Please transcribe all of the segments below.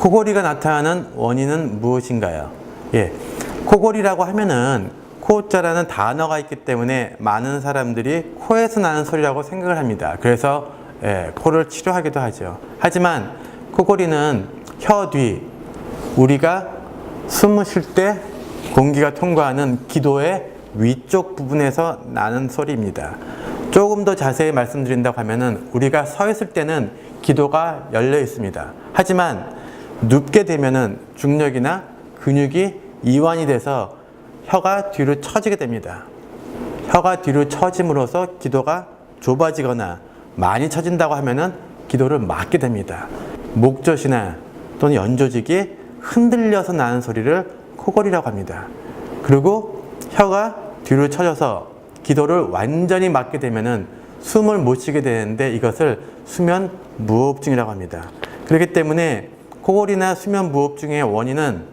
코골이가 나타나는 원인은 무엇인가요? 코골이라고 하면은 코자라는 단어가 있기 때문에 많은 사람들이 코에서 나는 소리라고 생각을 합니다. 그래서 코를 치료하기도 하죠. 하지만 코골이는 혀 뒤, 우리가 숨을 쉴 때 공기가 통과하는 기도의 위쪽 부분에서 나는 소리입니다. 조금 더 자세히 말씀드린다고 하면은 우리가 서 있을 때는 기도가 열려 있습니다. 하지만 눕게 되면은 중력이나 근육이 이완이 돼서 혀가 뒤로 처지게 됩니다. 혀가 뒤로 처짐으로써 기도가 좁아지거나 많이 처진다고 하면은 기도를 막게 됩니다. 목젖이나 또는 연조직이 흔들려서 나는 소리를 코골이라고 합니다. 그리고 혀가 뒤로 처져서 기도를 완전히 막게 되면은 숨을 못 쉬게 되는데 이것을 수면 무호흡증이라고 합니다. 그렇기 때문에 코골이나 수면 무호흡증의 원인은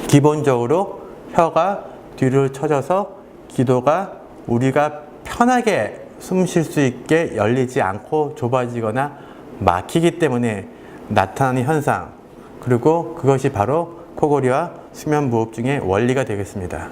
기본적으로 혀가 뒤로 처져서 기도가 우리가 편하게 숨 쉴 수 있게 열리지 않고 좁아지거나 막히기 때문에 나타나는 현상, 그리고 그것이 바로 코골이와 수면 무호흡증의 원리가 되겠습니다.